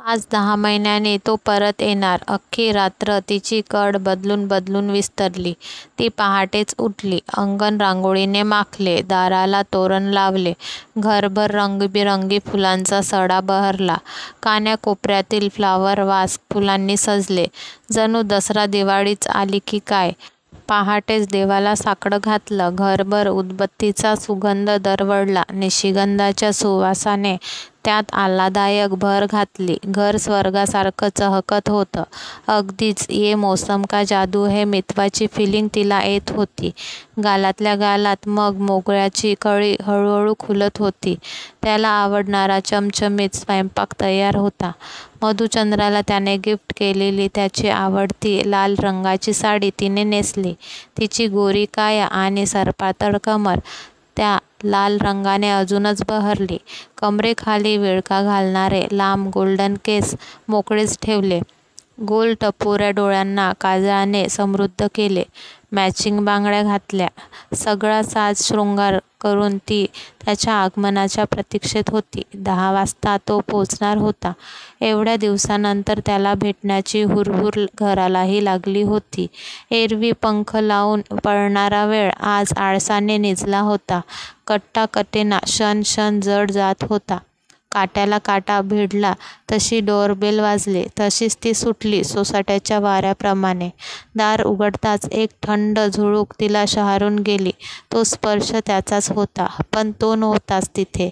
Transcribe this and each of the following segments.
आज 10 महिन्यांनी तो परत येणार. अख्खी रात्र तिची कड बदलून बदलून विस्तरली. ती पहाटेच उठली. अंगण रांगोळीने माखले. दाराला तोरण लावले. घरभर रंगीबेरंगी फुलांचा सडा बहरला. कान्याकोपऱ्यातील फ्लॉवर वास फुलांनी सजले. जणू दसरा दिवाळीच आली की काय. पहाटेच देवाला साकडं घातलं. घरभर उदबत्तीचा सुगंध दरवळला. निशिगंधाच्या सुवासाने त्यात आल्हाददायक भर घातली. घर स्वर्गासारखं चहकत होतं. अगदीच ये मौसम का जादू है मितवाची फिलिंग तिला येत होती. गालातल्या गालात मग मोगऱ्याची कळी हळूहळू खुलत होती. त्याला आवडणारा चमचमीत स्वयंपाक तयार होता. मधुचंद्राला त्याने गिफ्ट केलेली त्याची आवडती लाल रंगाची साडी तिने नेसली. तिची गोरी काया आणि सरपातळ कमर त्या लाल रंगाने अजूनच बहरली. कमरेखाली विळखा घालणारे लांब गोल्डन केस मोकळेच ठेवले. गोल टपोऱ्या डोळ्यांना काजळाने समृद्ध केले. मॅचिंग बांगड्या घातल्या. सगळा साज शृंगार करून ती त्याच्या आगमनाच्या प्रतीक्षेत होती. 10 वाजता तो पोचणार होता. एवढ्या दिवसानंतर त्याला भेटण्याची हुरहुर घरालाही लागली होती. एरवी पंख लावून पळणारा वेळ आज आळसाने निजला होता. कट्टाकटेना क्षण क्षण जड जात होता. काट्याला काटा भिडला तशी डोअरबेल वाजली. तशीच ती सुटली सोसाट्याच्या वाऱ्याप्रमाणे. दार उघडताच एक थंड झुळूक तिला शहारून गेली. तो स्पर्श त्याचाच होता, पण तो नव्हताच तिथे.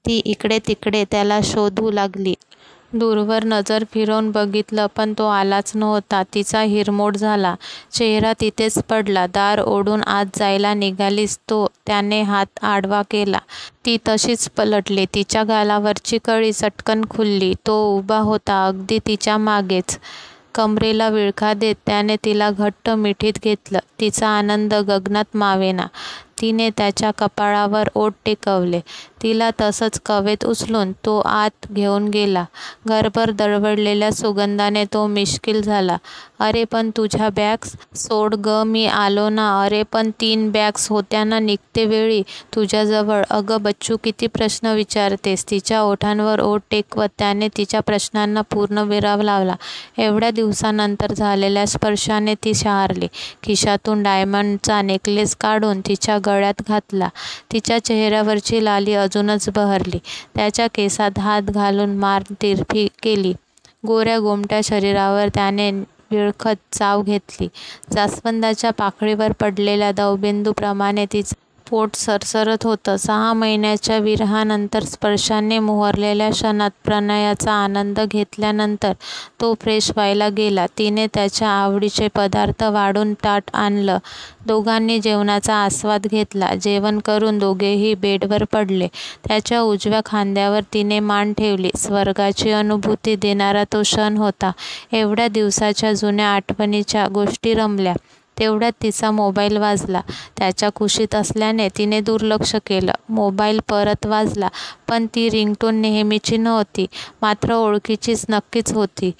ती इकडे तिकडे त्याला शोधू लागली. दूरवर नजर फिरवून बघितलं, पण तो आलाच नव्हता. तिचा हिरमोड झाला. चेहरा तिथेच पडला. दार ओढून आत जायला निघालीच त्याने हात आडवा केला. ती तशीच पलटली. तिच्या गालावरची कळी चटकन खुलली. तो उभा होता अगदी तिच्या मागेच. कमरेला विळखा देत त्याने तिला घट्ट मिठीत घेतलं. तिचा आनंद गगनात मावेना. तिने त्याच्या कपाळावर ओठ टेकवले. तिला तसंच कवेत उचलून तो आत घेऊन गेला. घरभर दळवळलेल्या सुगंधाने तो मिश्किल झाला. अरे पण तुझ्या बॅग्स? सोड ग, मी आलो ना. अरे पण 3 बॅग्स होत्या ना निघते वेळी तुझ्याजवळ. अगं बच्चू, किती प्रश्न विचारतेस. तिच्या ओठांवर ओठ टेकवत त्याने तिच्या प्रश्नांना पूर्णविराम लावला. एवढ्या दिवसानंतर झालेल्या स्पर्शाने ती शहारली. खिशातून डायमंडचा नेकलेस काढून तिच्या गळ्यात घातला. तिच्या चेहऱ्यावरची लाली अजूनच बहरली. त्याच्या केसात हात घालून मान तिरपी केली. गोऱ्या गोमट्या शरीरावर त्याने विळखत चाव घेतली. जास्वंदाच्या पाकळीवर पडलेल्या दवबिंदूप्रमाणे तिचं पोट सरसरत होतं. 6 महिन्याच्या विरहानंतर स्पर्शाने मोहरलेल्या क्षणात प्रणयाचा आनंद घेतल्यानंतर तो फ्रेश व्हायला गेला. तिने त्याच्या आवडीचे पदार्थ वाढून ताट आणलं. दोघांनी जेवणाचा आस्वाद घेतला. जेवण करून दोघेही बेडवर पडले. त्याच्या उजव्या खांद्यावर तिने मान ठेवली. स्वर्गाची अनुभूती देणारा तो क्षण होता. एवढ्या दिवसाच्या जुन्या आठवणीच्या गोष्टी रमल्या. तेवढ्यात तिचा मोबाईल वाजला. त्याच्या कुशीत असल्याने तिने दुर्लक्ष केलं. मोबाईल परत वाजला, पण ती रिंगटोन नेहमीची नव्हती, मात्र ओळखीचीच नक्कीच होती.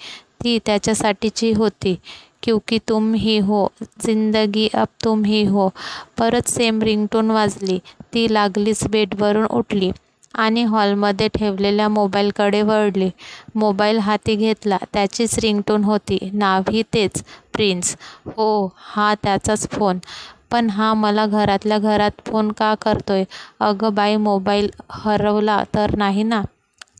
ती त्याच्यासाठीची होती. क्योंकि तुम ही हो, जिंदगी अब तुम ही हो. परत सेम रिंगटोन वाजली. ती लागलीच बेडवरून उठली आणि हॉलमध्ये ठेवलेल्या मोबाईलकडे वळली. मोबाईल हाती घेतला. त्याचीच रिंगटोन होती. नावही तेच, प्रिन्स. हो, हा त्याचाच फोन. पण हा मला घरातल्या घरात फोन का करतोय? अगं बाई, मोबाईल हरवला तर नाही ना?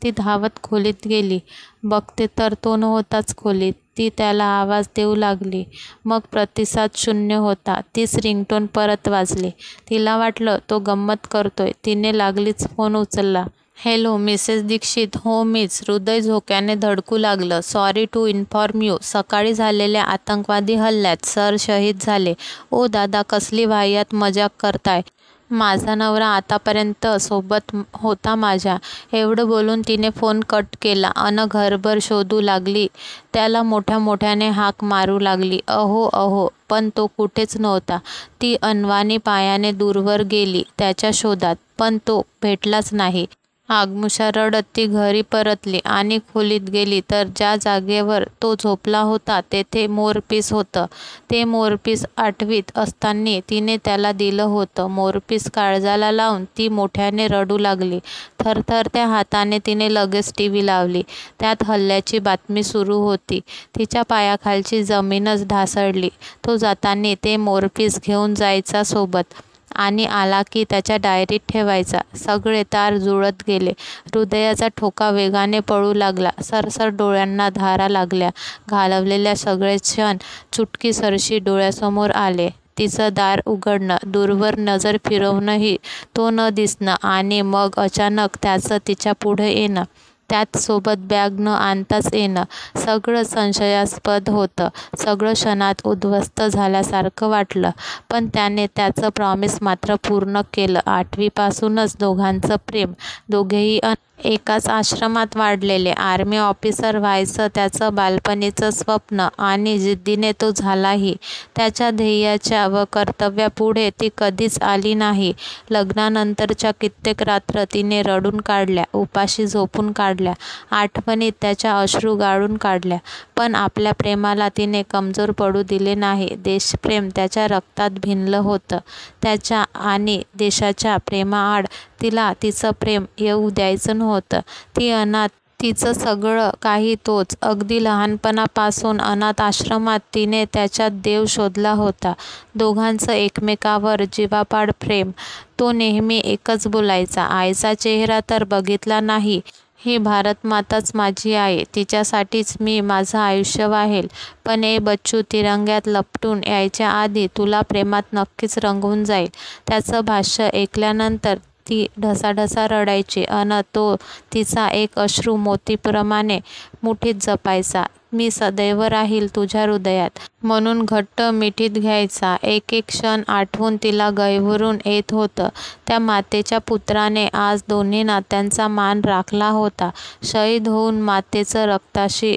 ती धावत खोलीत गेली. बघते तर तो नव्हताच खोलीत. ती त्याला आवाज देऊ लागली. मग प्रतिसाद शून्य होता. तीच रिंगटोन परत वाजली. तिला वाटलं तो गंमत करतोय. तिने लागलीच फोन उचलला. Hello Mrs Dikshit. हो मीच. हृदय झोक्याने धडकू लागलं. Sorry to inform you. सकाळी झालेल्या आतंकवादी हल्ल्यात सर शहीद झाले. ओ दादा, कसली वाह्यात मजाक करताय. माझा नवरा आतापर्यंत सोबत होता माझ्या. एवढं बोलून तिने फोन कट केला अन घरभर शोधू लागली. त्याला मोठ्या मोठ्याने हाक मारू लागली. अहो अहो, पण तो कुठेच नव्हता. ती अनवाणी पायाने दूरवर गेली त्याच्या शोधात, पण तो भेटलाच नाही. आगमुशा रडत ती घरी परतली आणि खोलीत गेली तर ज्या जागेवर तो झोपला होता तेथे मोरपीस होतं. ते मोरपीस आठवीत असताना तिने त्याला दिलं होतं. मोरपीस काळजाला लावून ती मोठ्याने रडू लागली. थरथरत्या हाताने तिने लगेच टीव्ही लावली. त्यात हल्ल्याची बातमी सुरू होती. तिच्या पायाखालची जमीनच ढासळली. तो जाताना ते मोरपीस घेऊन जायचा सोबत आणि आला की त्याच्या डायरीत ठेवायचा. सगळे तार जुळत गेले. हृदयाचा ठोका वेगाने पळू लागला. सरसर डोळ्यांना धारा लागल्या. घालवलेल्या सगळे क्षण चुटकीसरशी डोळ्यासमोर आले. तिचं दार उघडणं, दूरवर नजर फिरवणंही, तो न दिसणं आणि मग अचानक त्याचं तिच्या पुढे येणं, त्यात सोबत बॅग न आणताच येणं. सगळं संशयास्पद होतं. सगळं क्षणात उद्ध्वस्त झाल्यासारखं वाटलं. पण त्याने त्याचं प्रॉमिस मात्र पूर्ण केलं. 8वीपासूनच दोघांचं प्रेम. दोघेही एकाच आश्रमात वाढलेले. आर्मी ऑफिसर व्हायचं त्याचं बालपणीचं स्वप्न आणि जिद्दीने तो झालाही. त्याच्या ध्येयाच्या व कर्तव्यापुढे ती कधीच आली नाही. लग्नानंतरच्या कित्येक रात्र तिने रडून काढल्या, उपाशी झोपून काढल्या, आठवणीत त्याच्या अश्रू गाळून काढल्या. पण आपल्या प्रेमाला तिने कमजोर पडू दिले नाही. देशप्रेम त्याच्या रक्तात भिनलं होतं. त्याच्या आणि देशाच्या प्रेमाआड तिला तिचं प्रेम येऊ द्यायचं नव्हतं. ती अनाथ, तिचं सगळं काही तोच. अगदी लहानपणापासून अनाथ आश्रमात तिने त्याच्यात देव शोधला होता. दोघांचं एकमेकावर जीवापाड प्रेम. तो नेहमी एकच बोलायचा, आईचा चेहरा तर बघितला नाही. ही भारतमाताच माझी आहे. तिच्यासाठीच मी माझं आयुष्य वाहेल. पण ए बच्चू, तिरंग्यात लपटून यायच्या आधी तुला प्रेमात नक्कीच रंगवून जाईल. त्याचं भाष्य ऐकल्यानंतर ती ढसाढसा रडायची तो तिचा एक अश्रू मोतीप्रमाणे मुठीत जपायचा. मी सदैव राहील तुझ्या हृदयात म्हणून घट्ट मिठीत घ्यायचा. एक एक क्षण आठवून तिला गहिवरून येत होतं. त्या मातेच्या पुत्राने आज दोन्ही नात्यांचा मान राखला होता. शहीद होऊन मातेचं रक्ताशी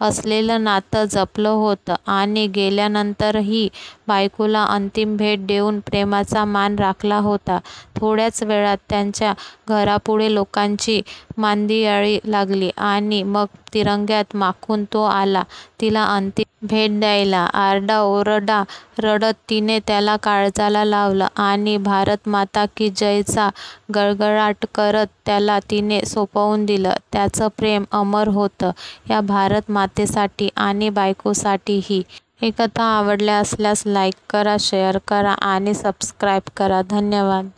असलेलं नातं जपलं होतं आणि गेल्यानंतरही बायकोला अंतिम भेट देऊन प्रेमाचा मान राखला होता. थोड्याच वेळात त्यांच्या घरापुढे लोकांची मांदियाळी लागली आणि मग तिरंग्यात माखून तो आला तिला अंतिम भेट द्यायला. आरडाओरडा रडत तिने त्याला काळजाला लावलं आणि भारत माता की जयचा गळगळाट करत त्याला तिने सोपवून दिलं. त्याचं प्रेम अमर होतं या भारत मातेसाठी आणि बायकोसाठीही. ही कथा आवडल्या असल्यास लाईक करा, शेअर करा आणि सबस्क्राईब करा. धन्यवाद.